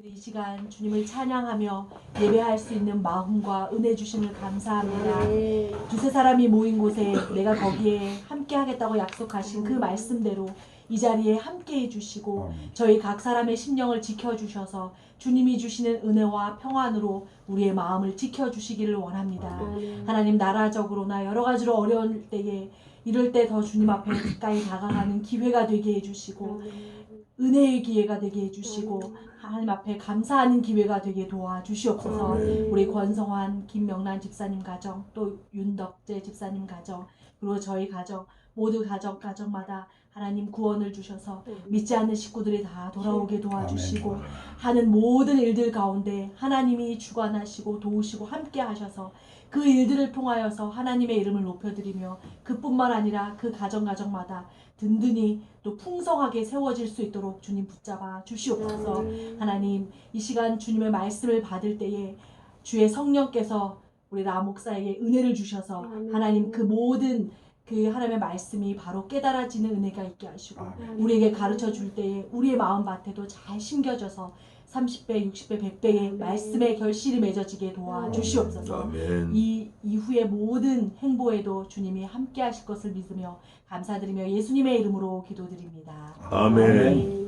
이 시간 주님을 찬양하며 예배할 수 있는 마음과 은혜 주심을 감사합니다. 두세 사람이 모인 곳에 내가 거기에 함께 하겠다고 약속하신 그 말씀대로 이 자리에 함께 해주시고 저희 각 사람의 심령을 지켜주셔서 주님이 주시는 은혜와 평안으로 우리의 마음을 지켜주시기를 원합니다. 하나님, 나라적으로나 여러 가지로 어려울 때에 이럴 때 더 주님 앞에 가까이 다가가는 기회가 되게 해주시고 은혜의 기회가 되게 해주시고 하나님 앞에 감사하는 기회가 되게 도와주시옵소서. 우리 권성환, 김명란 집사님 가정, 또 윤덕재 집사님 가정, 그리고 저희 가정, 모두 가정마다 하나님 구원을 주셔서 믿지 않는 식구들이 다 돌아오게 도와주시고 하는 모든 일들 가운데 하나님이 주관하시고 도우시고 함께 하셔서 그 일들을 통하여서 하나님의 이름을 높여드리며 그뿐만 아니라 그 가정마다 든든히 또 풍성하게 세워질 수 있도록 주님 붙잡아 주시옵소서. 하나님, 이 시간 주님의 말씀을 받을 때에 주의 성령께서 우리 라 목사에게 은혜를 주셔서 하나님 그 모든 그 하나님의 말씀이 바로 깨달아지는 은혜가 있게 하시고 우리에게 가르쳐 줄 때에 우리의 마음밭에도 잘 심겨져서 30배, 60배, 100배의 말씀의 결실이 맺어지게 도와주시옵소서. 이 이후의 모든 행보에도 주님이 함께 하실 것을 믿으며 감사드리며 예수님의 이름으로 기도드립니다. 아멘.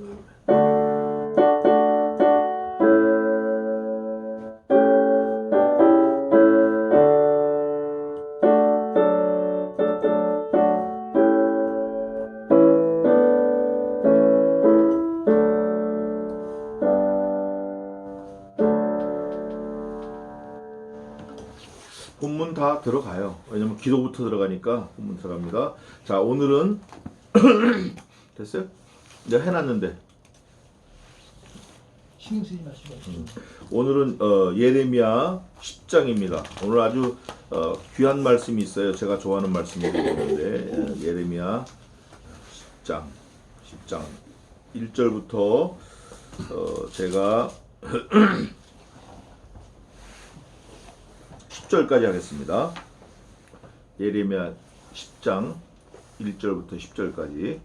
본문 다 들어가요. 왜냐면 기도부터 들어가니까 본문 들어갑니다. 자, 오늘은 됐어요? 내가 해놨는데 신경 쓰지 마시고. 오늘은 예레미야 10장입니다. 오늘 아주 귀한 말씀이 있어요. 제가 좋아하는 말씀이 있는데 예레미야 10장 1절부터 제가 10절까지 하겠습니다. 예레미야 10장 1절부터 10절까지.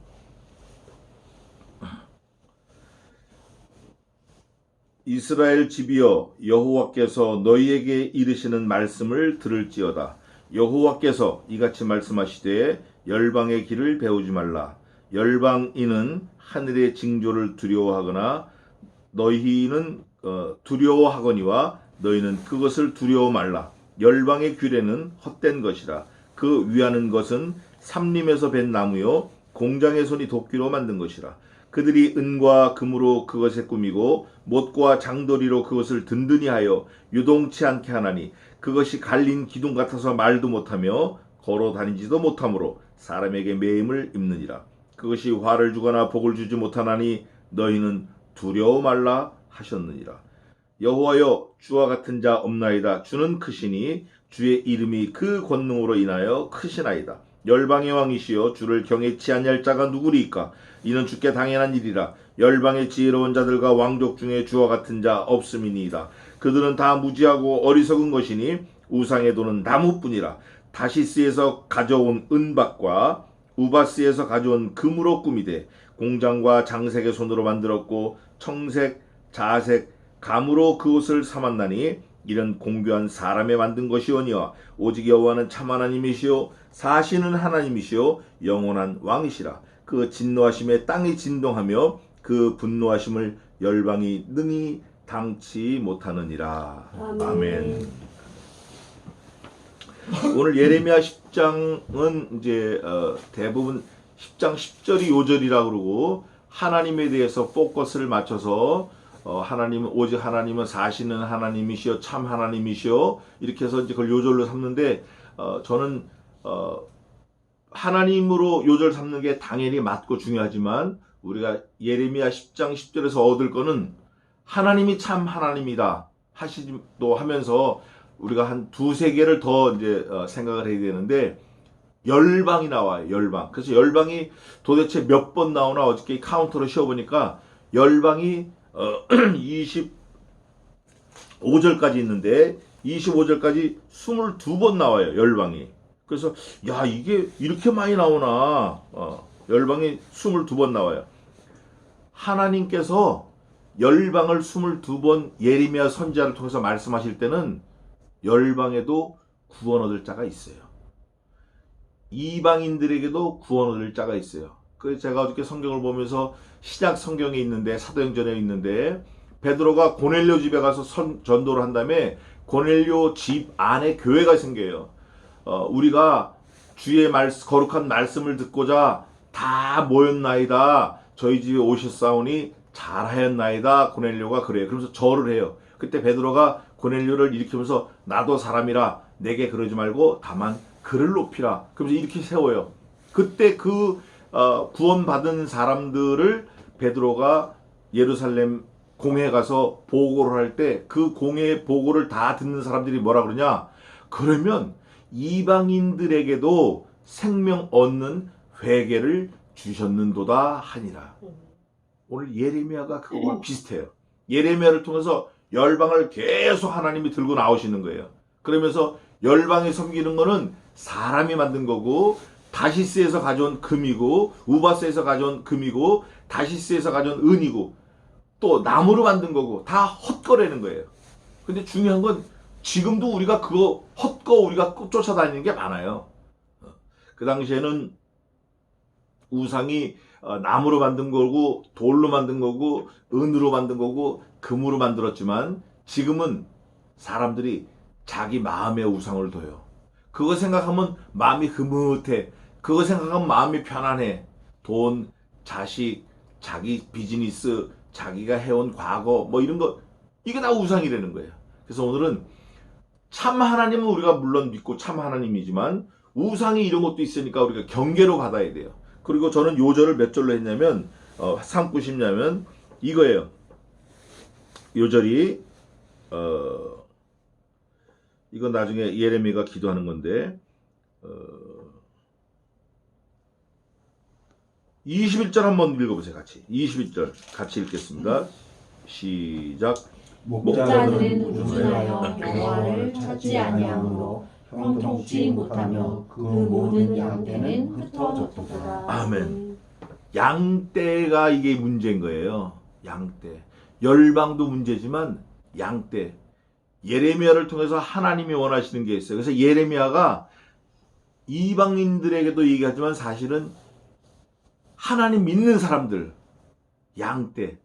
이스라엘 집이여, 여호와께서 너희에게 이르시는 말씀을 들을지어다. 여호와께서 이같이 말씀하시되 열방의 길을 배우지 말라. 열방인은 하늘의 징조를 두려워하거나 너희는 두려워하거니와 너희는 그것을 두려워 말라. 열방의 규례는 헛된 것이라. 그 위하는 것은 삼림에서 벤 나무요 공장의 손이 도끼로 만든 것이라. 그들이 은과 금으로 그것에 꾸미고 못과 장도리로 그것을 든든히 하여 유동치 않게 하나니 그것이 갈린 기둥 같아서 말도 못하며 걸어 다니지도 못하므로 사람에게 매임을 입느니라. 그것이 화를 주거나 복을 주지 못하나니 너희는 두려워 말라 하셨느니라. 여호와여, 주와 같은 자 없나이다. 주는 크시니 주의 이름이 그 권능으로 인하여 크시나이다. 열방의 왕이시여, 주를 경외치 아니할 자가 누구리이까? 이는 주께 당연한 일이라. 열방의 지혜로운 자들과 왕족 중에 주와 같은 자 없음이니이다. 그들은 다 무지하고 어리석은 것이니 우상에 도는 나무뿐이라. 다시스에서 가져온 은박과 우바스에서 가져온 금으로 꾸미되 공장과 장색의 손으로 만들었고 청색, 자색, 감으로 그 옷을 삼았나니 이런 공교한 사람의 만든 것이오니와 오직 여호와는 참 하나님이시오 사시는 하나님이시오 영원한 왕이시라. 그 진노하심에 땅이 진동하며 그 분노하심을 열방이 능히 당치 못하느니라. 아멘. 오늘 예레미야 10장은 이제 대부분 10장 10절이 요절이라고 그러고 하나님에 대해서 포커스를 맞춰서 하나님은 오직 하나님은 사시는 하나님이시여 참 하나님이시여 이렇게 해서 이제 그걸 요절로 삼는데 저는 하나님으로 요절 삼는 게 당연히 맞고 중요하지만 우리가 예레미야 10장 10절에서 얻을 거는 하나님이 참 하나님이다 하시도 하면서 우리가 한 두세 개를 더 이제 생각을 해야 되는데 열방이 나와요. 열방. 그래서 열방이 도대체 몇 번 나오나 어저께 카운터로 쉬어보니까 열방이 25절까지 있는데 25절까지 22번 나와요. 열방이. 그래서 야 이게 이렇게 많이 나오나 열방이 22번 나와요. 하나님께서 열방을 22번 예레미야 선지자를 통해서 말씀하실 때는 열방에도 구원 얻을 자가 있어요. 이방인들에게도 구원 얻을 자가 있어요. 그래서 제가 어저께 성경을 보면서 신약 성경에 있는데, 사도행전에 있는데, 베드로가 고넬료 집에 가서 전도를 한 다음에 고넬료 집 안에 교회가 생겨요. 우리가 주의 거룩한 말씀을 듣고자 다 모였나이다. 저희 집에 오셨사오니 잘하였나이다. 고넬료가 그래요. 그러면서 절을 해요. 그때 베드로가 고넬료를 일으키면서 나도 사람이라 내게 그러지 말고 다만 그를 높이라. 그러면서 이렇게 세워요. 그때 구원받은 사람들을 베드로가 예루살렘 공회에 가서 보고를 할 때 그 공회 보고를 다 듣는 사람들이 뭐라 그러냐? 그러면 이방인들에게도 생명 얻는 회개를 주셨는도다 하니라. 오늘 예레미야가 그거와 비슷해요. 예레미야를 통해서 열방을 계속 하나님이 들고 나오시는 거예요. 그러면서 열방에 섬기는 거는 사람이 만든 거고, 다시스에서 가져온 금이고, 우바스에서 가져온 금이고, 다시스에서 가져온 은이고, 또 나무로 만든 거고, 다 헛거라는 거예요. 근데 중요한 건 지금도 우리가 그거 헛거 우리가 쫓아다니는 게 많아요. 그 당시에는 우상이 나무로 만든 거고, 돌로 만든 거고, 은으로 만든 거고, 금으로 만들었지만 지금은 사람들이 자기 마음의 우상을 둬요. 그거 생각하면 마음이 흐뭇해. 그거 생각하면 마음이 편안해. 돈, 자식, 자기 비즈니스, 자기가 해온 과거, 뭐 이런 거, 이게 다 우상이라는 거예요. 그래서 오늘은 참 하나님은 우리가 물론 믿고 참 하나님이지만 우상이 이런 것도 있으니까 우리가 경계로 받아야 돼요. 그리고 저는 요절을 몇 절로 했냐면 삼고 싶냐면 이거예요. 요절이 이건 나중에 예레미야가 기도하는 건데 21절 한번 읽어보세요. 같이 21절 같이 읽겠습니다. 시작. 목자들은 우준하여 여호와를 찾지 아니하므로 형통치 못하며 그 모든 양떼는 흩어졌도다. 아멘. 양떼가 이게 문제인 거예요. 양떼. 열방도 문제지만 양떼. 예레미야를 통해서 하나님이 원하시는 게 있어요. 그래서 예레미야가 이방인들에게도 얘기하지만 사실은 하나님 믿는 사람들, 양떼,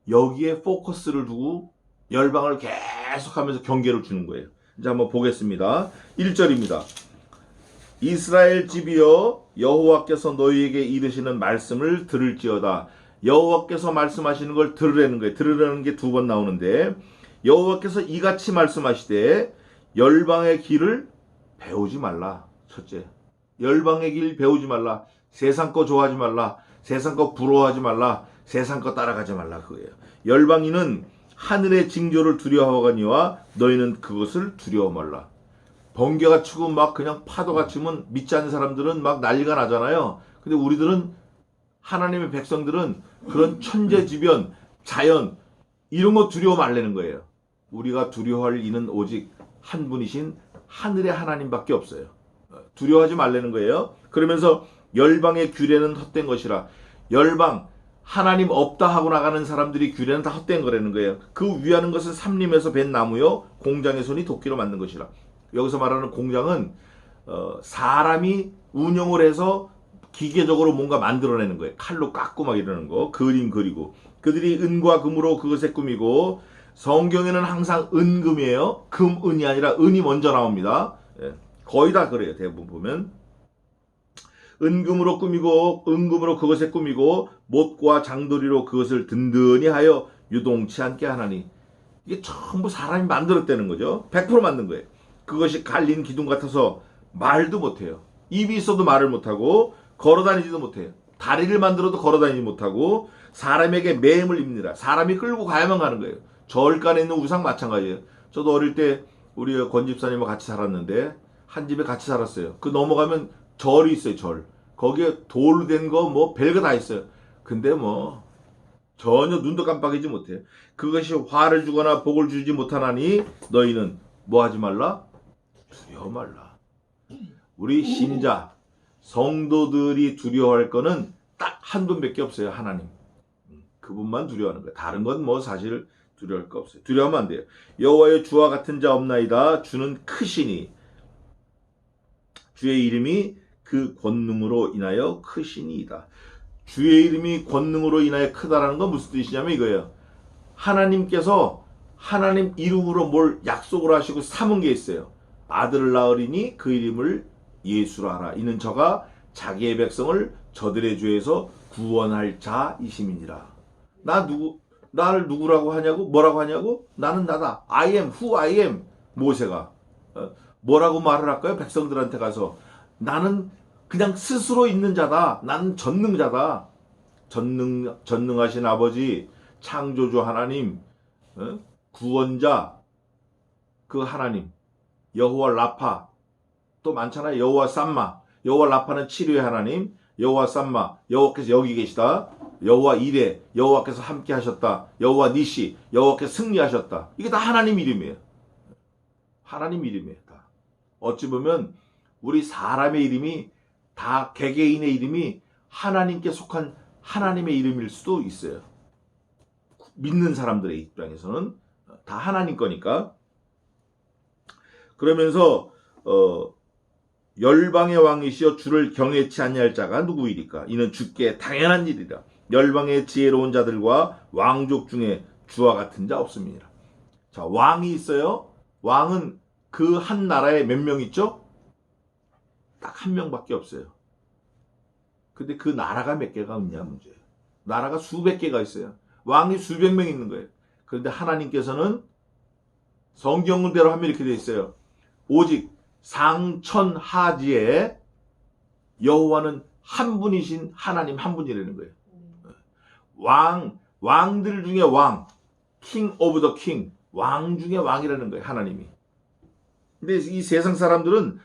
여기에 포커스를 두고 열방을 계속하면서 경계를 주는 거예요. 이제 한번 보겠습니다. 1절입니다. 이스라엘 집이여 여호와께서 너희에게 이르시는 말씀을 들을지어다. 여호와께서 말씀하시는 걸 들으라는 거예요. 들으라는 게 두 번 나오는데 여호와께서 이같이 말씀하시되 열방의 길을 배우지 말라. 첫째, 열방의 길 배우지 말라. 세상 거 좋아하지 말라. 세상 거 부러워하지 말라. 세상 거 따라가지 말라. 그거예요. 열방인은 하늘의 징조를 두려워하거니와 너희는 그것을 두려워 말라. 번개가 치고 막 그냥 파도가 치면 믿지 않는 사람들은 막 난리가 나잖아요. 근데 우리들은 하나님의 백성들은 그런 천재지변, 자연 이런 거 두려워 말라는 거예요. 우리가 두려워할 이는 오직 한 분이신 하늘의 하나님밖에 없어요. 두려워하지 말라는 거예요. 그러면서 열방의 규례는 헛된 것이라. 열방 하나님 없다 하고 나가는 사람들이 규례는 다 헛된 거라는 거예요. 그 위하는 것은 삼림에서 벤 나무요 공장의 손이 도끼로 만든 것이라. 여기서 말하는 공장은 사람이 운영을 해서 기계적으로 뭔가 만들어내는 거예요. 칼로 깎고 막 이러는 거, 그림 그리고. 그들이 은과 금으로 그것에 꾸미고, 성경에는 항상 은금이에요. 금, 은이 아니라 은이 먼저 나옵니다. 예, 거의 다 그래요. 대부분 보면. 은금으로 꾸미고, 은금으로 그것에 꾸미고, 못과 장도리로 그것을 든든히 하여 유동치 않게 하나니. 이게 전부 사람이 만들었다는 거죠. 100% 만든 거예요. 그것이 갈린 기둥 같아서 말도 못해요. 입이 있어도 말을 못하고 걸어다니지도 못해요. 다리를 만들어도 걸어다니지 못하고 사람에게 매임을 입니다. 사람이 끌고 가야만 가는 거예요. 절간에 있는 우상 마찬가지예요. 저도 어릴 때 우리 권 집사님과 같이 살았는데 한 집에 같이 살았어요. 그 넘어가면 절이 있어요. 절. 거기에 돌로 된 거 뭐 별거 다 있어요. 근데 뭐 전혀 눈도 깜빡이지 못해요. 그것이 화를 주거나 복을 주지 못하나니 너희는 뭐 하지 말라? 두려워 말라. 우리 신자 성도들이 두려워할 거는 딱 한 분밖에 없어요. 하나님. 그분만 두려워하는 거예요. 다른 건 뭐 사실 두려워할 거 없어요. 두려워하면 안 돼요. 여호와의 주와 같은 자 없나이다. 주는 크시니 주의 이름이 그 권능으로 인하여 크시니이다. 주의 이름이 권능으로 인하여 크다라는 건 무슨 뜻이냐면 이거예요. 하나님께서 하나님 이름으로 뭘 약속을 하시고 삼은 게 있어요. 아들을 낳으리니 그 이름을 예수라 하라. 이는 저가 자기의 백성을 저들의 죄에서 구원할 자이심이니라. 나를 누구라고 하냐고? 뭐라고 하냐고? 나는 나다. I am who I am. 모세가 뭐라고 말을 할까요? 백성들한테 가서 나는 그냥 스스로 있는 자다. 나는 전능자다. 전능하신 아버지, 창조주 하나님, 구원자 그 하나님, 여호와 라파, 또 많잖아요. 여호와 삼마. 여호와 라파는 치료의 하나님, 여호와 삼마, 여호와께서 여기 계시다. 여호와 이레, 여호와께서 함께 하셨다. 여호와 니시, 여호와께서 승리하셨다. 이게 다 하나님 이름이에요. 하나님 이름이에요. 다. 어찌 보면 우리 사람의 이름이 다 개개인의 이름이 하나님께 속한 하나님의 이름일 수도 있어요. 믿는 사람들의 입장에서는 다 하나님 거니까. 그러면서 열방의 왕이시여 주를 경외치 아니할 자가 누구이리까? 이는 주께 당연한 일이라. 열방의 지혜로운 자들과 왕족 중에 주와 같은 자 없음이니라. 자, 왕이 있어요. 왕은 그 한 나라에 몇 명 있죠? 딱 한 명밖에 없어요. 근데 그 나라가 몇 개가 있냐 문제예요. 나라가 수백 개가 있어요. 왕이 수백 명 있는 거예요. 그런데 하나님께서는 성경대로 하면 이렇게 되어 있어요. 오직 상천하지에 여호와는 한 분이신 하나님 한 분이라는 거예요. 왕들 중에 왕, king of the king, 왕 중에 왕이라는 거예요. 하나님이. 근데 이 세상 사람들은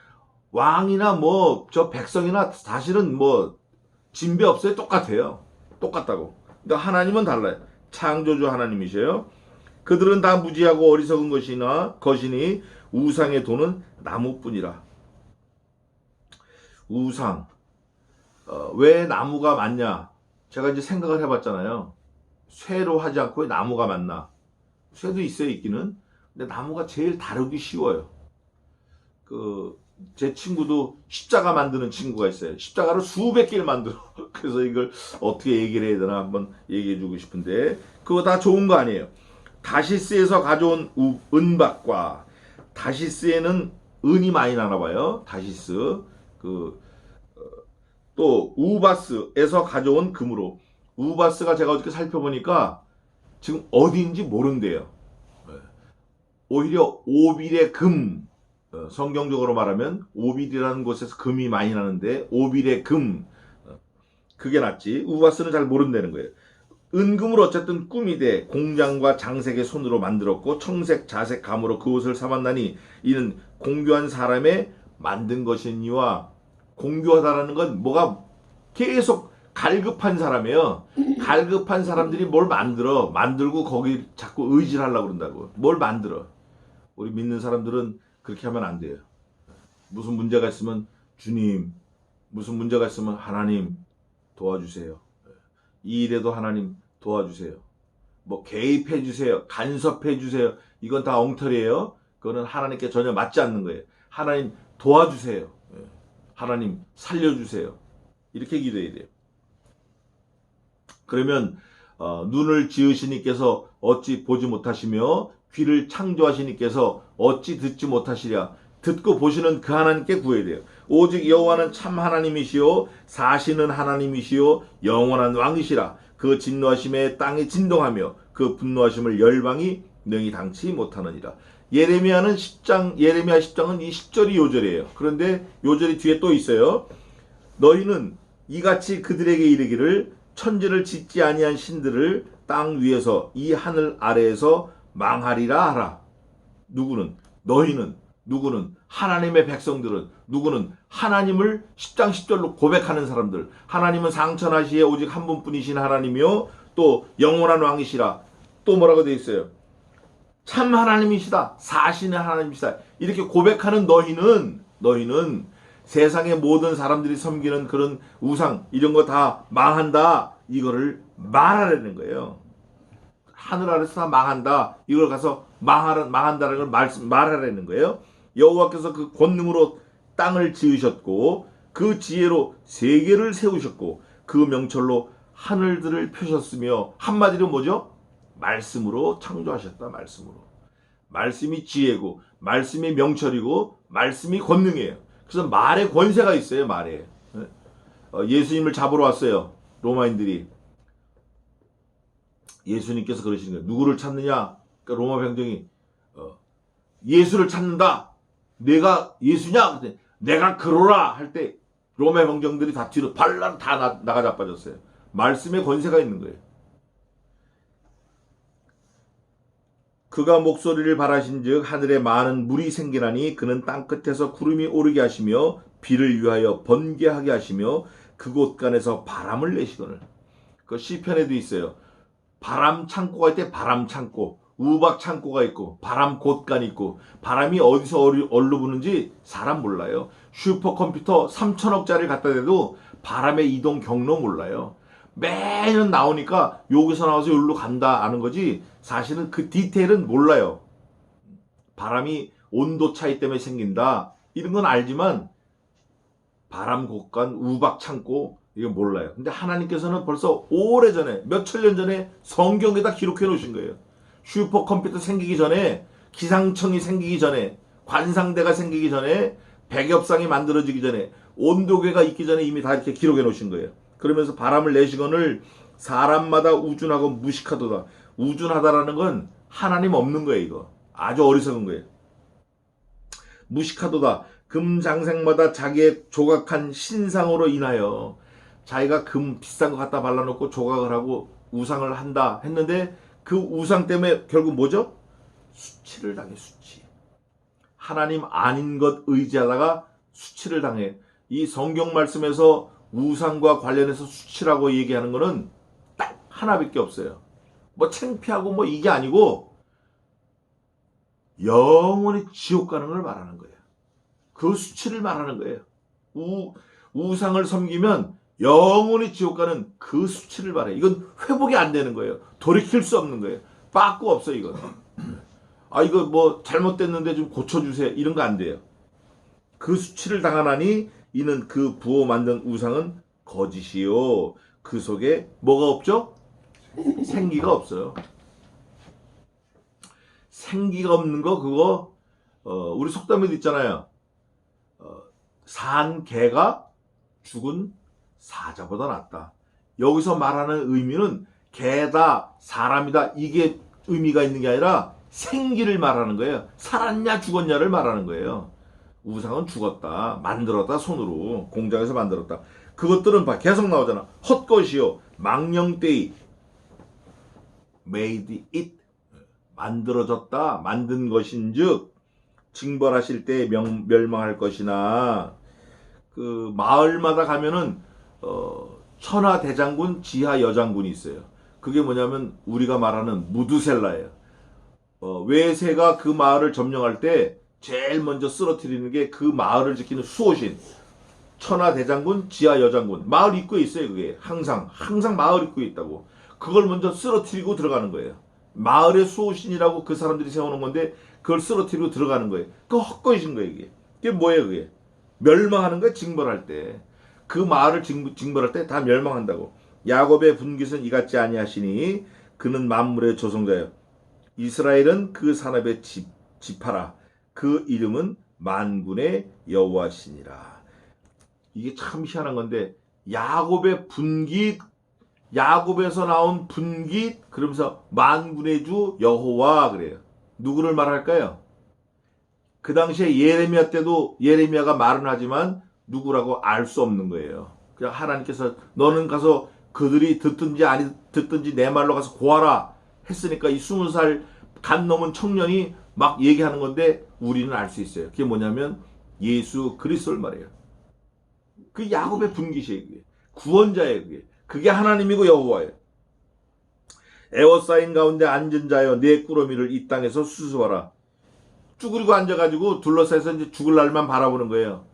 왕이나 뭐 저 백성이나 사실은 뭐 진배 없어요. 똑같아요. 똑같다고. 근데 하나님은 달라요. 창조주 하나님이셔요. 그들은 다 무지하고 어리석은 것이니 우상의 도는 나무뿐이라. 우상. 왜 나무가 많냐? 제가 이제 생각을 해봤잖아요. 쇠로 하지 않고 왜 나무가 많나? 쇠도 있어요, 있기는. 근데 나무가 제일 다루기 쉬워요. 제 친구도 십자가 만드는 친구가 있어요. 십자가를 수백 개를 만들어. 그래서 이걸 어떻게 얘기를 해야 되나 한번 얘기해 주고 싶은데, 그거 다 좋은 거 아니에요. 다시스에서 가져온 은박과, 다시스에는 은이 많이 나나 봐요. 다시스. 또 우바스에서 가져온 금으로. 우바스가 제가 어떻게 살펴보니까 지금 어디인지 모른대요. 오히려 오빌의 금, 성경적으로 말하면 오빌이라는 곳에서 금이 많이 나는데 오빌의 금, 그게 낫지. 우바스는 잘 모른다는 거예요. 은금을 어쨌든 꾸미되 공장과 장색의 손으로 만들었고 청색 자색 감으로 그 옷을 삼았나니 이는 공교한 사람의 만든 것이니와. 공교하다라는 건 뭐가 계속 갈급한 사람이에요. 갈급한 사람들이 뭘 만들고 거기 자꾸 의지를 하려고 그런다고. 뭘 만들어. 우리 믿는 사람들은 그렇게 하면 안 돼요. 무슨 문제가 있으면 주님, 무슨 문제가 있으면 하나님 도와주세요. 이 일에도 하나님 도와주세요. 뭐 개입해 주세요. 간섭해 주세요. 이건 다 엉터리예요. 그거는 하나님께 전혀 맞지 않는 거예요. 하나님 도와주세요. 하나님 살려주세요. 이렇게 기도해야 돼요. 그러면 눈을 지으신 이께서 어찌 보지 못하시며 귀를 창조하신 이께서 어찌 듣지 못하시랴. 듣고 보시는 그 하나님께 구해야 돼요. 오직 여호와는 참 하나님이시요 사시는 하나님이시요 영원한 왕이시라. 그 진노하심에 땅이 진동하며 그 분노하심을 열방이 능히 당치 못하느니라. 예레미야 10장은 이 10절이 요절이에요. 그런데 요절이 뒤에 또 있어요. 너희는 이같이 그들에게 이르기를 천지를 짓지 아니한 신들을 땅 위에서 이 하늘 아래에서 망하리라 하라. 누구는? 너희는. 누구는? 하나님의 백성들은. 누구는? 하나님을 10장 10절로 고백하는 사람들. 하나님은 상천하시에 오직 한 분뿐이신 하나님이요 또 영원한 왕이시라. 또 뭐라고 되어 있어요? 참 하나님이시다. 사시는 하나님이시다. 이렇게 고백하는 너희는 세상의 모든 사람들이 섬기는 그런 우상 이런 거 다 망한다. 이거를 말하라는 거예요. 하늘 아래서 다 망한다. 이걸 가서 망한다는 걸 말하라는 거예요. 여호와께서 그 권능으로 땅을 지으셨고 그 지혜로 세계를 세우셨고 그 명철로 하늘들을 펴셨으며 한마디로 뭐죠? 말씀으로 창조하셨다. 말씀으로. 말씀이 지혜고 말씀이 명철이고 말씀이 권능이에요. 그래서 말에 권세가 있어요. 말에. 예수님을 잡으러 왔어요. 로마인들이. 예수님께서 그러시는 거예요. 누구를 찾느냐? 그러니까 로마 병정이 예수를 찾는다. 내가 예수냐? 내가 그러라 할 때 로마 병정들이 다 뒤로 발랑 다 나가 자빠졌어요. 말씀에 권세가 있는 거예요. 그가 목소리를 발하신즉 하늘에 많은 물이 생기나니 그는 땅끝에서 구름이 오르게 하시며 비를 위하여 번개하게 하시며 그곳 간에서 바람을 내시거늘. 그 시편에도 있어요. 바람 창고가 있대. 바람 창고. 우박 창고가 있고 바람 곳간 있고 바람이 어디서 어디로 부는지 사람 몰라요. 슈퍼컴퓨터 3천억짜리를 갖다 대도 바람의 이동 경로 몰라요. 매년 나오니까 여기서 나와서 여기로 간다 아는 거지 사실은 그 디테일은 몰라요. 바람이 온도 차이 때문에 생긴다 이런 건 알지만 바람 곳간 우박 창고 이거 몰라요. 근데 하나님께서는 벌써 오래전에 몇천 년 전에 성경에다 기록해 놓으신 거예요. 슈퍼컴퓨터 생기기 전에 기상청이 생기기 전에 관상대가 생기기 전에 백엽상이 만들어지기 전에 온도계가 있기 전에 이미 다 이렇게 기록해 놓으신 거예요. 그러면서 바람을 내시거늘 사람마다 우준하고 무식하도다. 우준하다라는 건 하나님 없는 거예요. 이거 아주 어리석은 거예요. 무식하도다. 금장생마다 자기의 조각한 신상으로 인하여 자기가 금 비싼 거 갖다 발라놓고 조각을 하고 우상을 한다 했는데 그 우상 때문에 결국 뭐죠? 수치를 당해. 수치. 하나님 아닌 것 의지하다가 수치를 당해. 이 성경 말씀에서 우상과 관련해서 수치라고 얘기하는 거는 딱 하나밖에 없어요. 뭐 창피하고 뭐 이게 아니고 영원히 지옥 가는 걸 말하는 거예요. 그 수치를 말하는 거예요. 우상을 섬기면 영원히 지옥 가는 그 수치를 말해요. 이건 회복이 안 되는 거예요. 돌이킬 수 없는 거예요. 빠꾸 없어 이건. 아 이거 뭐 잘못됐는데 좀 고쳐주세요. 이런 거 안 돼요. 그 수치를 당하나니 이는 그 부어 만든 우상은 거짓이요. 그 속에 뭐가 없죠? 생기가 없어요. 생기가 없는 거 그거 우리 속담에도 있잖아요. 산 개가 죽은 사자보다 낫다. 여기서 말하는 의미는 개다, 사람이다 이게 의미가 있는 게 아니라 생기를 말하는 거예요. 살았냐 죽었냐를 말하는 거예요. 우상은 죽었다. 만들었다. 손으로. 공장에서 만들었다. 그것들은 계속 나오잖아. 헛것이요. 망령되이. made it. 만들어졌다. 만든 것인즉 징벌하실 때 멸망할 것이나 그 마을마다 가면은 천하 대장군, 지하 여장군이 있어요. 그게 뭐냐면 우리가 말하는 무드셀라예요. 외세가 그 마을을 점령할 때 제일 먼저 쓰러뜨리는 게 그 마을을 지키는 수호신. 천하 대장군, 지하 여장군. 마을 입구에 있어요, 그게. 항상 마을 입구에 있다고. 그걸 먼저 쓰러뜨리고 들어가는 거예요. 마을의 수호신이라고 그 사람들이 세워놓은 건데, 그걸 쓰러뜨리고 들어가는 거예요. 그 헛것인 거예요, 이게. 그게 뭐예요, 그게? 멸망하는 거예요, 징벌할 때. 그 마을을 징벌할 때 다 멸망한다고. 야곱의 분깃은 이같지 아니하시니, 그는 만물의 조성자예요. 이스라엘은 그 산업의 지파라. 그 이름은 만군의 여호와시니라. 이게 참 희한한 건데 야곱의 분깃, 야곱에서 나온 분깃 그러면서 만군의 주 여호와 그래요. 누구를 말할까요? 그 당시에 예레미야 때도 예레미야가 말은 하지만 누구라고 알 수 없는 거예요. 그냥 하나님께서 너는 가서 그들이 듣든지 아니 듣든지 내 말로 가서 고하라 했으니까 이 20살 간 넘은 청년이 막 얘기하는 건데 우리는 알 수 있어요. 그게 뭐냐면 예수 그리스도를 말해요. 그 야곱의 분깃이에요. 그게. 구원자예요. 그게 하나님이고 여호와예요. 에워싸인 가운데 앉은 자여 내 꾸러미를 이 땅에서 수습하라. 쭈그리고 앉아가지고 둘러싸여서 이제 죽을 날만 바라보는 거예요.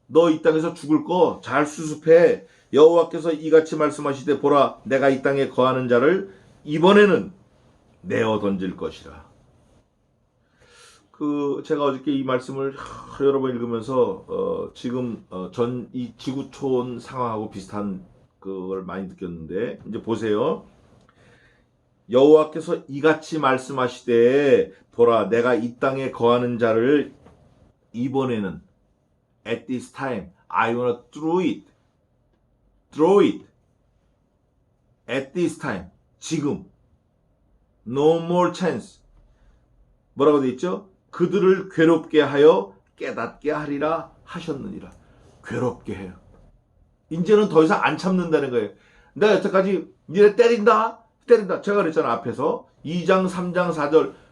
너 이 땅에서 죽을 거 잘 수습해. 여호와께서 이같이 말씀하시되 보라 내가 이 땅에 거하는 자를 이번에는 내어 던질 것이라. 제가 어저께 이 말씀을 여러 번 읽으면서 지금 전 이 지구촌 상황하고 비슷한 그걸 많이 느꼈는데, 이제 보세요. 여호와께서 이같이 말씀하시되 보라 내가 이 땅에 거하는 자를 이번에는 at this time I wanna throw it at this time, 지금 no more chance. 뭐라고 돼 있죠? 그들을 괴롭게 하여 깨닫게 하리라 하셨느니라. 괴롭게 해요. 이제는 더 이상 안 참는다는 거예요. 내가 여태까지 니네 때린다. 제가 그랬잖아. 앞에서 2장 3장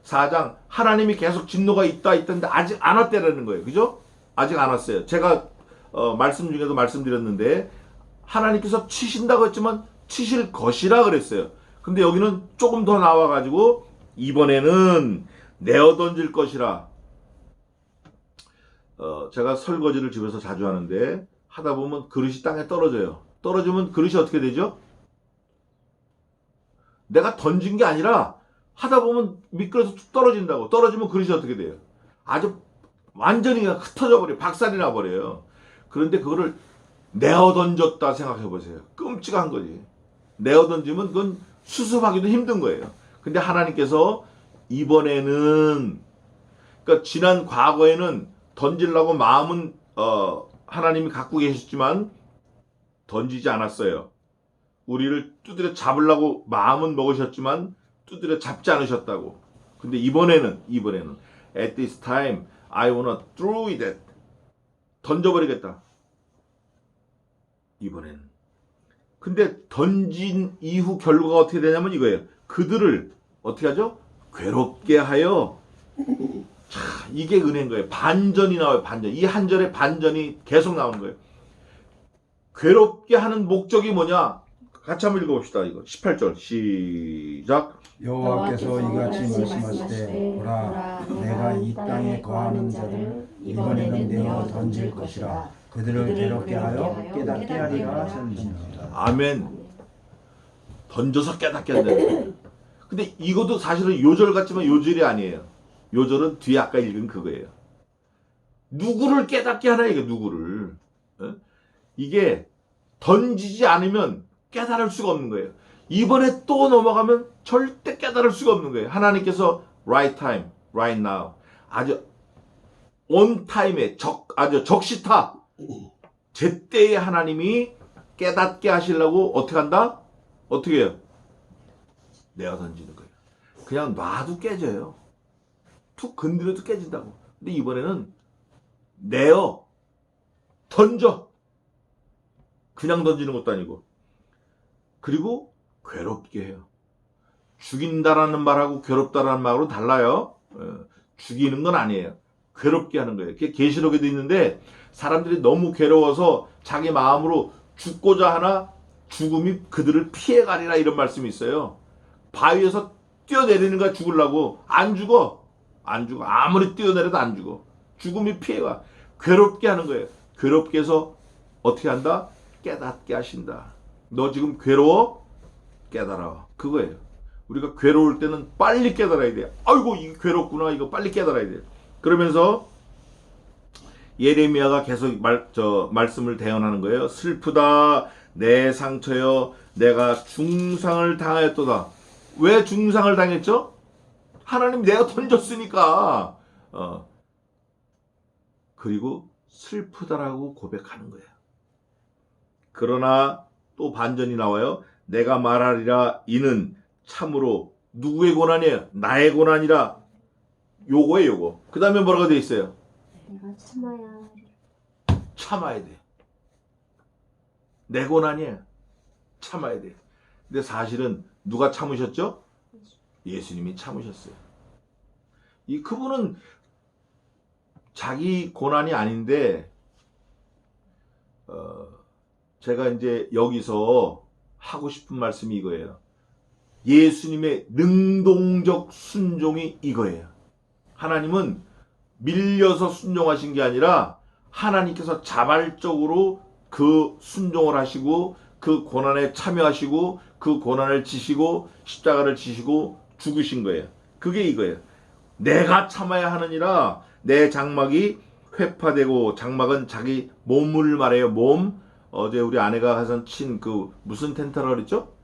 4장 하나님이 계속 진노가 있다는데 아직 안 왔다라는 거예요. 그죠? 아직 안 왔어요. 제가 말씀 중에도 말씀드렸는데 하나님께서 치신다고 했지만 치실 것이라 그랬어요. 근데 여기는 조금 더 나와가지고 이번에는 내어 던질 것이라. 제가 설거지를 집에서 자주 하는데 하다 보면 그릇이 땅에 떨어져요. 떨어지면 그릇이 어떻게 되죠? 내가 던진 게 아니라 하다 보면 미끄러서 툭 떨어진다고. 떨어지면 그릇이 어떻게 돼요? 아주 완전히 흩어져 버려요. 박살이 나 버려요. 그런데 그거를 내어 던졌다 생각해 보세요. 끔찍한 거지. 내어 던지면 그건 수습하기도 힘든 거예요. 근데 하나님께서 이번에는, 그러니까 지난 과거에는 던지려고 마음은 하나님이 갖고 계셨지만 던지지 않았어요. 우리를 두드려 잡으려고 마음은 먹으셨지만 두드려 잡지 않으셨다고. 근데 이번에는 at this time I wanna throw it, 던져버리겠다. 이번에는. 근데 던진 이후 결과가 어떻게 되냐면 이거예요. 그들을 어떻게 하죠? 괴롭게 하여. 자, 이게 은혜인 거예요. 반전이 나와요. 반전. 이 한 절에 반전이 계속 나오는 거예요. 괴롭게 하는 목적이 뭐냐? 같이 한번 읽어봅시다. 이거 18절 시작. 여호와께서 이같이 말씀하시되 보라 내가 이 땅에 거하는 자를 이번에는 내어 던질 것이라. 그들을 괴롭게 하여 깨닫게 하리라 하셨느니라. 아멘. 던져서 깨닫게 한다. 근데 이것도 사실은 요절 같지만 요절이 아니에요. 요절은 뒤에 아까 읽은 그거예요. 누구를 깨닫게 하나, 이게 누구를. 이게 던지지 않으면 깨달을 수가 없는 거예요. 이번에 또 넘어가면 절대 깨달을 수가 없는 거예요. 하나님께서 right time, right now, 아주 on time에 아주 적시타, 제때에 하나님이 깨닫게 하시려고 어떻게 한다? 어떻게 해요? 내가 던지는 거예요. 그냥 놔도 깨져요. 툭 건드려도 깨진다고. 근데 이번에는 내어 던져. 그냥 던지는 것도 아니고. 그리고 괴롭게 해요. 죽인다라는 말하고 괴롭다라는 말하고 달라요. 죽이는 건 아니에요. 괴롭게 하는 거예요. 그게 계시록에도 있는데 사람들이 너무 괴로워서 자기 마음으로 죽고자 하나 죽음이 그들을 피해가리라, 이런 말씀이 있어요. 바위에서 뛰어내리는 거야, 죽으려고. 안 죽어. 아무리 뛰어내려도 안 죽어. 죽음이 피해가. 괴롭게 하는 거예요. 괴롭게 해서 어떻게 한다? 깨닫게 하신다. 너 지금 괴로워? 깨달아. 그거예요. 우리가 괴로울 때는 빨리 깨달아야 돼요. 아이고, 이거 괴롭구나. 이거 빨리 깨달아야 돼요. 그러면서 예레미야가 계속 말씀을 대언하는 거예요. 슬프다. 내 상처여. 내가 중상을 당하였도다. 왜 중상을 당했죠? 하나님 내가 던졌으니까. 그리고 슬프다라고 고백하는 거예요. 그러나 또 반전이 나와요. 내가 말하리라 이는 참으로 누구의 고난이에요? 나의 고난이라. 요거예요, 요거. 그 다음에 뭐라고 돼 있어요? 내가 참아야 돼. 내 고난이에요. 참아야 돼. 근데 사실은 누가 참으셨죠? 예수님이 참으셨어요. 그분은 자기 고난이 아닌데, 제가 이제 여기서 하고 싶은 말씀이 이거예요. 예수님의 능동적 순종이 이거예요. 하나님은 밀려서 순종하신 게 아니라 하나님께서 자발적으로 그 순종을 하시고 그 고난에 참여하시고 그 고난을 지시고 십자가를 지시고 죽으신 거예요. 그게 이거예요. 내가 참아야 하느니라. 내 장막이 회파되고, 장막은 자기 몸을 말해요. 몸. 어제 우리 아내가 하선 친 그 무슨 텐트라 그랬죠?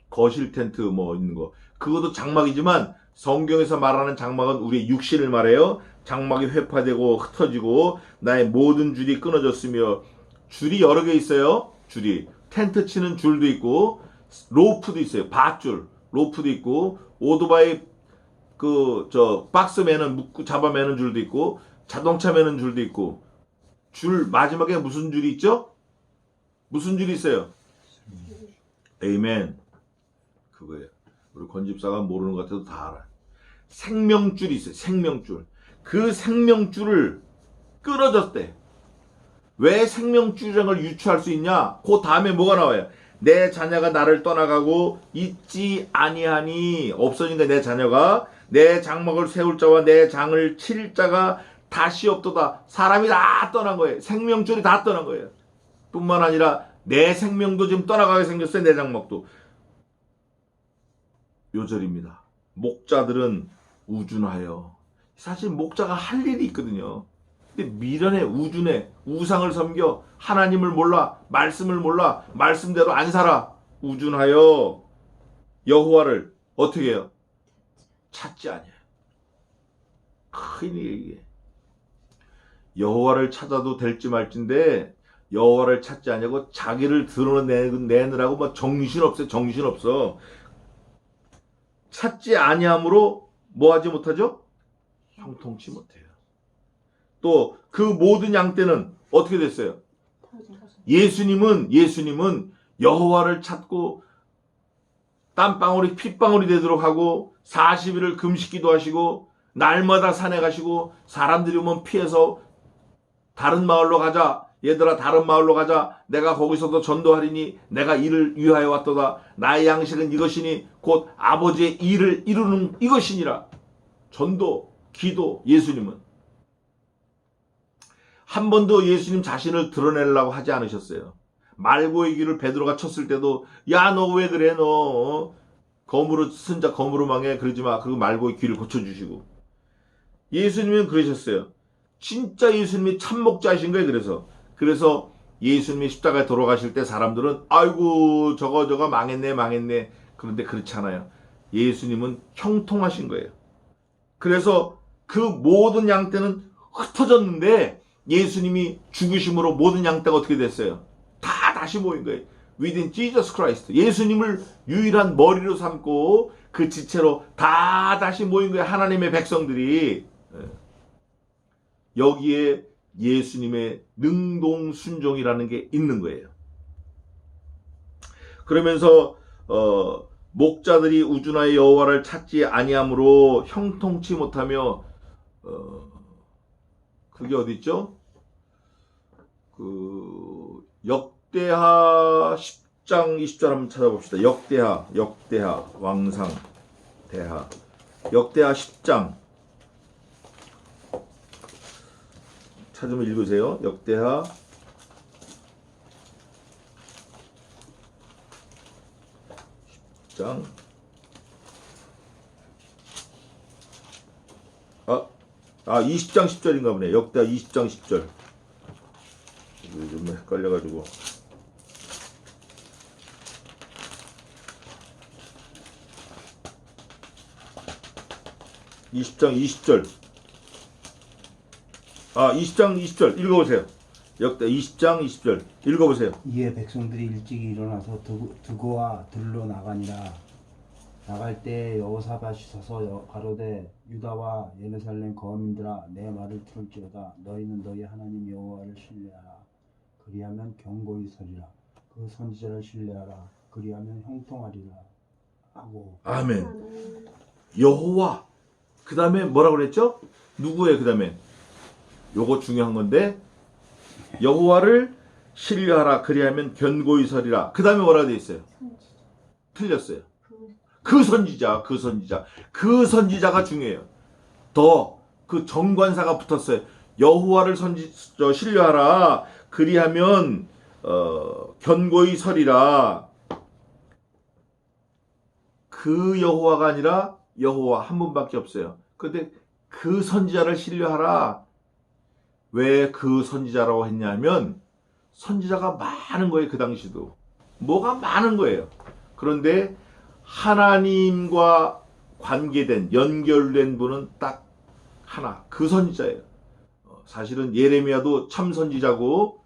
거실 텐트 뭐 있는 거. 그것도 장막이지만 성경에서 말하는 장막은 우리의 육신을 말해요. 장막이 회파되고 흩어지고 나의 모든 줄이 끊어졌으며, 줄이 여러 개 있어요. 줄이 텐트 치는 줄도 있고 로프도 있어요. 밧줄 로프도 있고, 오토바이 박스 매는 묶고 잡아 매는 줄도 있고, 자동차 매는 줄도 있고. 줄 마지막에 무슨 줄이 있죠? 무슨 줄이 있어요? 에이멘. 그거예요. 우리 권집사가 모르는 것 같아도 다 알아요. 생명줄이 있어요. 생명줄. 그 생명줄을 끊어졌대. 왜 생명줄을 유추할 수 있냐? 그 다음에 뭐가 나와요? 내 자녀가 나를 떠나가고 있지 아니하니, 없어진 거야. 내 자녀가 내 장막을 세울 자와 내 장을 칠 자가 다시 없도다. 사람이 다 떠난 거예요. 생명줄이 다 떠난 거예요. 뿐만 아니라 내 생명도 지금 떠나가게 생겼어요. 내 장막도. 요절입니다. 목자들은 우준하여. 사실 목자가 할 일이 있거든요. 근데 미련해, 우준해, 우상을 섬겨, 하나님을 몰라, 말씀을 몰라, 말씀대로 안 살아. 우준하여 여호와를 어떻게 해요? 찾지 아니에요. 큰일이에요 이게. 여호와를 찾아도 될지 말지인데, 여호와를 찾지 아니하고 자기를 드러내느라고 뭐 정신없어요. 정신없어. 찾지 아니함으로 뭐 하지 못하죠? 형통치 못해요. 또 그 모든 양떼는 어떻게 됐어요? 예수님은 여호와를 찾고 땀방울이 핏방울이 되도록 하고 40일을 금식기도 하시고 날마다 산에 가시고, 사람들이 오면 피해서 다른 마을로 가자. 얘들아 다른 마을로 가자. 내가 거기서도 전도하리니 내가 이를 위하여 왔도다. 나의 양식은 이것이니 곧 아버지의 일을 이루는 이것이니라. 전도, 기도. 예수님은 한 번도 예수님 자신을 드러내려고 하지 않으셨어요. 말고의 길을 베드로가 쳤을 때도, 야 너 왜 그래 너 거무로 쓴자 거무로 망해 그러지 마. 그리고 말고의 길을 고쳐주시고. 예수님은 그러셨어요. 진짜 예수님이 참목자이신 거예요. 그래서 예수님이 십자가에 돌아가실 때 사람들은 아이고 저거 망했네. 그런데 그렇지 않아요. 예수님은 형통하신 거예요. 그래서 그 모든 양떼는 흩어졌는데 예수님이 죽으심으로 모든 양떼가 어떻게 됐어요? 다 다시 모인 거예요. Within Jesus Christ. 예수님을 유일한 머리로 삼고 그 지체로 다 다시 모인 거예요. 하나님의 백성들이. 여기에 예수님의 능동순종이라는 게 있는 거예요. 그러면서 목자들이 우준하여 여호와를 찾지 아니함으로 형통치 못하며, 그게 어디 있죠? 그 역대하 10장 20절 한번 찾아봅시다. 역대하 왕상 대하 역대하 10장 찾으면 읽으세요. 역대하 10장 20장 10절인가 보네. 역대하 20장 10절. 좀 헷갈려가지고. 아, 20장 20절 읽어보세요. 역대 20장 20절 읽어보세요. 이에 백성들이 일찍 일어나서 두고와 들로 나가니라. 나갈 때 여호사밧이 서서 가로되 유다와 예루살렘 거민들아 내 말을 들을지어다. 너희는 너희 하나님 여호와를 신뢰하라. 그리하면 견고히 서리라. 그 선지자를 신뢰하라. 그리하면 형통하리라 하고. 아멘. 여호와. 그 다음에 뭐라고 그랬죠? 누구예요? 그 다음에 요거 중요한 건데, 여호와를 신뢰하라. 그리하면 견고히 서리라. 그 다음에 뭐라고 되어 있어요? 틀렸어요. 그 선지자가 중요해요. 더 그 정관사가 붙었어요. 여호와를 신뢰하라. 그리하면 견고히 서리라. 그 여호와가 아니라 여호와 한 분밖에 없어요. 근데 그 선지자를 신뢰하라. 왜 그 선지자라고 했냐면 선지자가 많은 거예요. 그 당시도 뭐가 많은 거예요. 그런데 하나님과 관계된 연결된 분은 딱 하나, 그 선지자예요. 사실은 예레미야도 참 선지자고,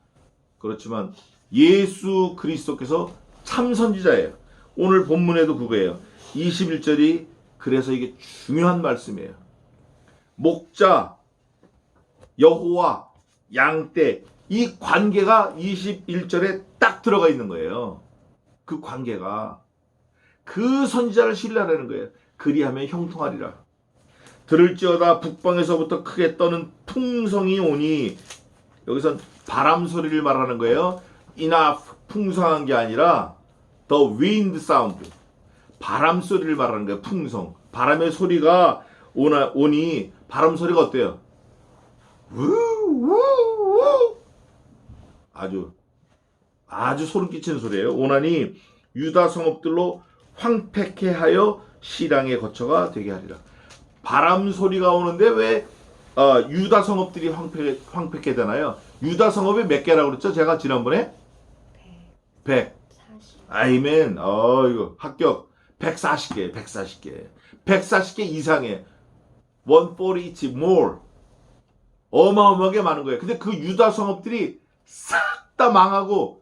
그렇지만 예수 그리스도께서 참 선지자예요. 오늘 본문에도 그거예요. 21절이 그래서 이게 중요한 말씀이에요. 목자, 여호와, 양떼, 이 관계가 21절에 딱 들어가 있는 거예요. 그 관계가. 그 선지자를 신뢰하라는 거예요. 그리하면 형통하리라. 들을지어다 북방에서부터 크게 떠는 풍성이 오니, 여기선 바람 소리를 말하는 거예요. enough, 풍성한 게 아니라 the wind sound, 바람 소리를 말하는 거예요. 풍성. 바람의 소리가 오니, 바람 소리가 어때요? 우우우, 아주 소름 끼치는 소리예요. 오나니 유다 성읍들로 황폐케 하여 시랑의 거처가 되게 하리라. 바람 소리가 오는데 왜 유다 성읍들이 황폐케 되나요? 유다 성읍이 몇 개라고 그랬죠? 제가 지난번에 100. 아이멘. 이거 합격. 140개. 140개 이상의 140 more. 어마어마하게 많은 거예요. 근데 그 유다 성읍들이 싹 다 망하고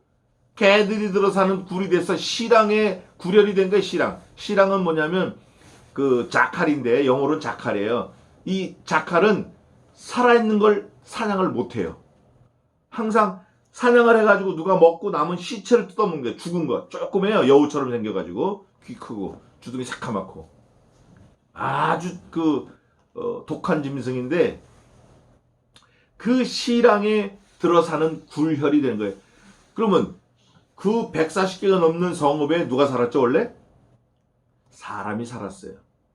개들이 들어 사는 굴이 돼서 시랑에 구렬이 된 거예요. 시랑은 뭐냐면 그 자칼인데 영어로는 자칼이에요. 이 자칼은 살아있는 걸 사냥을 못해요. 항상 사냥을 해가지고 누가 먹고 남은 시체를 뜯어먹는 거예요. 죽은 거. 조그매요. 여우처럼 생겨가지고 귀 크고 주둥이 새카맣고 아주 독한 짐승인데 그 시랑에 들어 사는 굴혈이 되는 거예요. 그러면 그 140개가 넘는 성읍에 누가 살았죠 원래? 사람이 살았어요.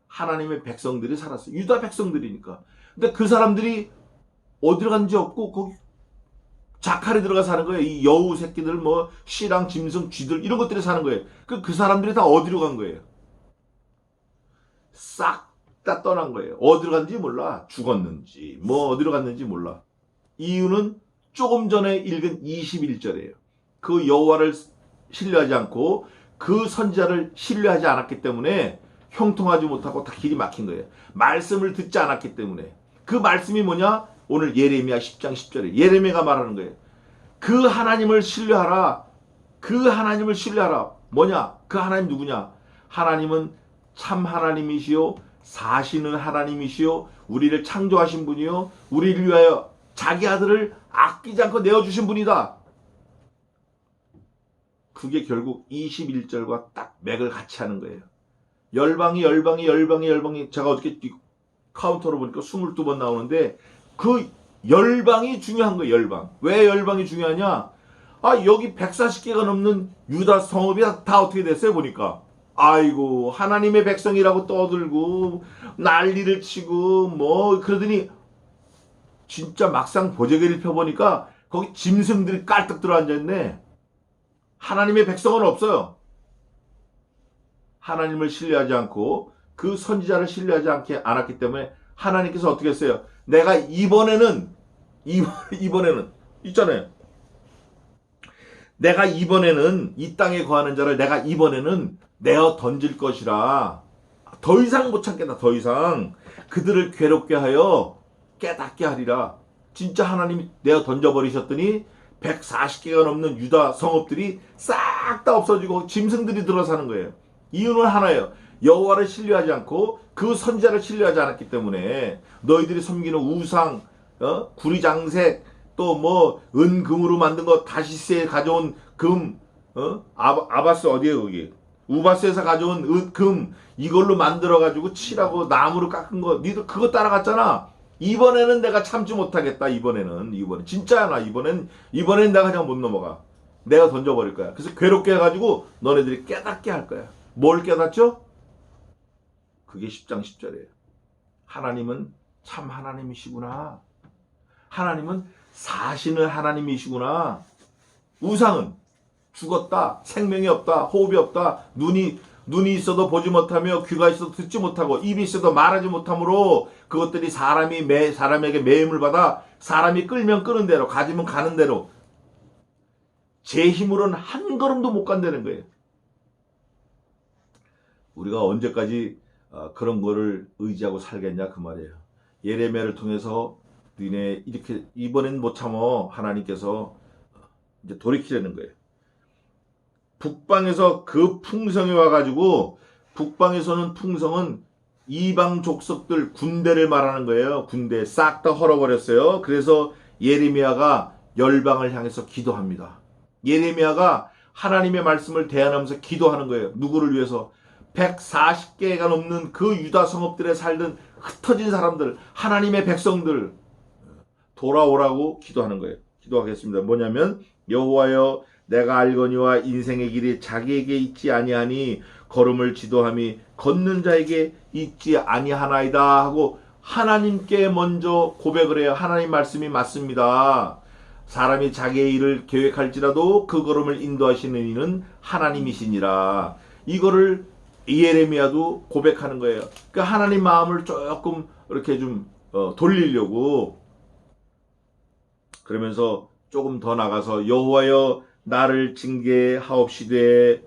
하나님의 백성들이 살았어요. 유다 백성들이니까. 근데 그 사람들이 어디로 간지 없고 거기 자칼에 들어가 사는 거예요. 이 여우 새끼들 뭐 시랑 짐승 쥐들 이런 것들이 사는 거예요. 그 사람들이 다 어디로 간 거예요? 싹 다 떠난 거예요. 어디로 갔는지 몰라. 죽었는지 뭐 어디로 갔는지 몰라. 이유는 조금 전에 읽은 21절이에요. 그 여호와를 신뢰하지 않고 그 선지자를 신뢰하지 않았기 때문에 형통하지 못하고 다 길이 막힌 거예요. 말씀을 듣지 않았기 때문에. 그 말씀이 뭐냐? 오늘 예레미야 10장 10절에 예레미야가 말하는 거예요. 그 하나님을 신뢰하라. 그 하나님을 신뢰하라. 뭐냐? 그 하나님 누구냐? 하나님은 참 하나님이시요 사시는 하나님이시요 우리를 창조하신 분이요 우리를 위하여 자기 아들을 아끼지 않고 내어주신 분이다. 그게 결국 21절과 딱 맥을 같이 하는 거예요. 열방이 제가 어저께 카운터로 보니까 22번 나오는데 그 열방이 중요한 거예요. 열방. 왜 열방이 중요하냐? 여기 140개가 넘는 유다 성읍이 다 어떻게 됐어요 보니까. 아이고 하나님의 백성이라고 떠들고 난리를 치고 뭐 그러더니 진짜 막상 보재기를 펴보니까 거기 짐승들이 깔딱 들어앉아있네. 하나님의 백성은 없어요. 하나님을 신뢰하지 않고 그 선지자를 신뢰하지 않았기 때문에 하나님께서 어떻게 했어요? 내가 이번에는 있잖아요. 내가 이번에는 이 땅에 거하는 자를 내가 이번에는 내어 던질 것이라. 더 이상 못 참겠다. 더 이상 그들을 괴롭게 하여 깨닫게 하리라. 진짜 하나님이 내어 던져버리셨더니 140개가 넘는 유다 성읍들이 싹 다 없어지고 짐승들이 들어 사는 거예요. 이유는 하나예요. 여호와를 신뢰하지 않고 그 선지자를 신뢰하지 않았기 때문에 너희들이 섬기는 우상, 구리장색, 또 뭐 은금으로 만든 거 다시스에 가져온 금, 아바스 어디에요 거기? 우바스에서 가져온 금 이걸로 만들어가지고 칠하고 나무로 깎은 거 니들 그거 따라갔잖아. 이번에는 내가 참지 못하겠다. 이번엔 진짜야. 나 이번엔 내가 그냥 못 넘어가. 내가 던져버릴 거야. 그래서 괴롭게 해가지고 너네들이 깨닫게 할 거야. 뭘 깨닫죠? 그게 10장 10절이에요. 하나님은 참 하나님이시구나. 하나님은 사시는 하나님이시구나. 우상은 죽었다, 생명이 없다, 호흡이 없다, 눈이 있어도 보지 못하며 귀가 있어도 듣지 못하고 입이 있어도 말하지 못하므로 그것들이 사람에게 매임을 받아 사람이 끌면 끄는 대로 가지면 가는 대로 제 힘으로는 한 걸음도 못 간다는 거예요. 우리가 언제까지 그런 거를 의지하고 살겠냐 그 말이에요. 예레미야를 통해서 너네 이렇게 이번엔 못 참어 하나님께서 이제 돌이키려는 거예요. 북방에서 그 풍성이 와가지고 북방에서는 풍성은 이방 족속들 군대를 말하는 거예요. 군대 싹 다 헐어버렸어요. 그래서 예레미야가 열방을 향해서 기도합니다. 예레미야가 하나님의 말씀을 대안하면서 기도하는 거예요. 누구를 위해서? 140개가 넘는 그 유다 성읍들에 살던 흩어진 사람들, 하나님의 백성들 돌아오라고 기도하는 거예요. 기도하겠습니다. 뭐냐면 여호와여 내가 알거니와 인생의 길이 자기에게 있지 아니하니 걸음을 지도함이 걷는 자에게 있지 아니하나이다 하고 하나님께 먼저 고백을 해요. 하나님 말씀이 맞습니다. 사람이 자기의 일을 계획할지라도 그 걸음을 인도하시는 이는 하나님이시니라. 이거를 예레미야도 고백하는 거예요. 그러니까 하나님 마음을 조금 이렇게 좀 돌리려고 그러면서 조금 더 나가서 여호와여 나를 징계하옵시되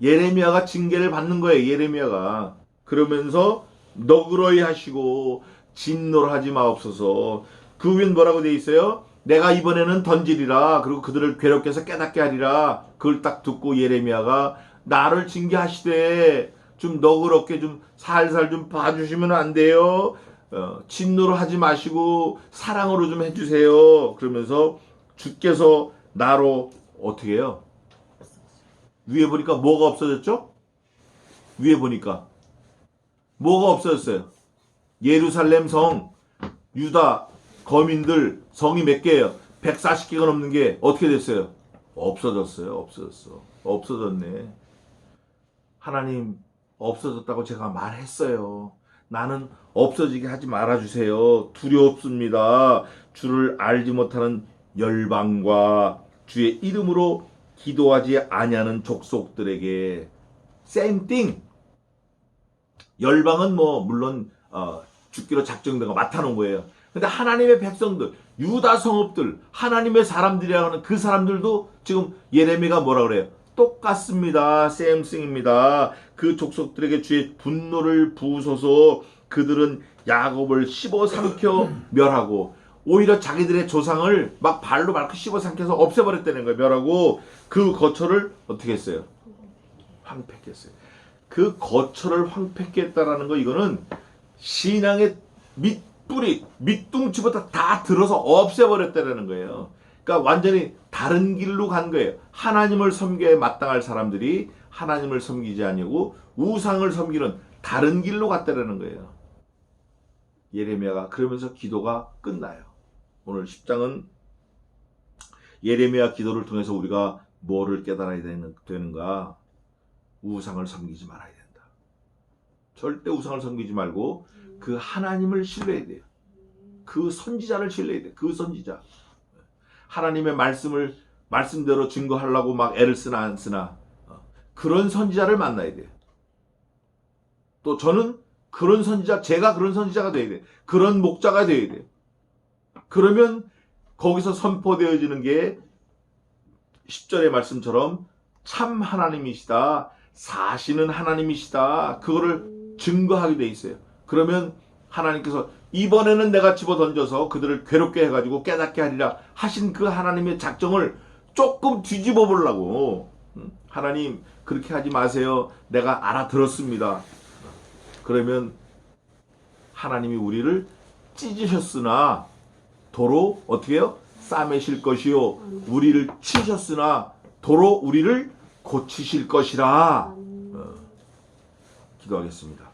예레미야가 징계를 받는 거예요. 예레미야가 그러면서 너그러이 하시고 진노를 하지 마옵소서. 그 위엔 뭐라고 돼 있어요? 내가 이번에는 던지리라. 그리고 그들을 괴롭게 해서 깨닫게 하리라. 그걸 딱 듣고 예레미야가 나를 징계하시되 좀 너그럽게 좀 살살 좀 봐주시면 안 돼요? 진노로 하지 마시고 사랑으로 좀 해주세요. 그러면서 주께서 나로 어떻게 해요? 위에 보니까 뭐가 없어졌죠? 위에 보니까 뭐가 없어졌어요? 예루살렘 성, 유다 거민들 성이 몇 개예요? 140개가 넘는 게 어떻게 됐어요? 없어졌어요. 없어졌네. 하나님 없어졌다고 제가 말했어요. 나는 없어지게 하지 말아주세요. 두렵습니다. 주를 알지 못하는 열방과 주의 이름으로 기도하지 아니하는 족속들에게 same thing. 열방은 뭐 물론 죽기로 작정된 거 맡아놓은 거예요. 근데 하나님의 백성들, 유다 성읍들, 하나님의 사람들이라고 하는 그 사람들도 지금 예레미야가 뭐라 그래요? 똑같습니다. same thing입니다. 그 족속들에게 주의 분노를 부으소서. 그들은 야곱을 씹어 삼켜 멸하고 오히려 자기들의 조상을 막 발로 밟고 씹어 삼켜서 없애버렸다는 거예요. 멸하고 그 거처를 어떻게 했어요? 황폐했어요. 그 거처를 황폐했다라는 거 이거는 신앙의 밑뿌리, 밑둥치부터 다 들어서 없애버렸다는 거예요. 그러니까 완전히 다른 길로 간 거예요. 하나님을 섬겨야 마땅할 사람들이 하나님을 섬기지 아니고 우상을 섬기는 다른 길로 갔다라는 거예요. 예레미야가 그러면서 기도가 끝나요. 오늘 10장은 예레미야 기도를 통해서 우리가 뭐를 깨달아야 되는가? 우상을 섬기지 말아야 된다. 절대 우상을 섬기지 말고 그 하나님을 신뢰해야 돼요. 그 선지자를 신뢰해야 돼요. 그 선지자. 하나님의 말씀대로 증거하려고 막 애를 쓰나 안 쓰나 그런 선지자를 만나야 돼요. 또 저는 그런 선지자, 제가 그런 선지자가 돼야 돼요. 그런 목자가 돼야 돼요. 그러면 거기서 선포되어지는 게 10절의 말씀처럼 참 하나님이시다. 사시는 하나님이시다. 그거를 증거하게 돼 있어요. 그러면 하나님께서 이번에는 내가 집어 던져서 그들을 괴롭게 해가지고 깨닫게 하리라 하신 그 하나님의 작정을 조금 뒤집어 보려고 하나님 그렇게 하지 마세요. 내가 알아들었습니다. 그러면 하나님이 우리를 찢으셨으나 도로 어떻게 해요? 싸매실 것이요 우리를 치셨으나 도로 우리를 고치실 것이라 기도하겠습니다.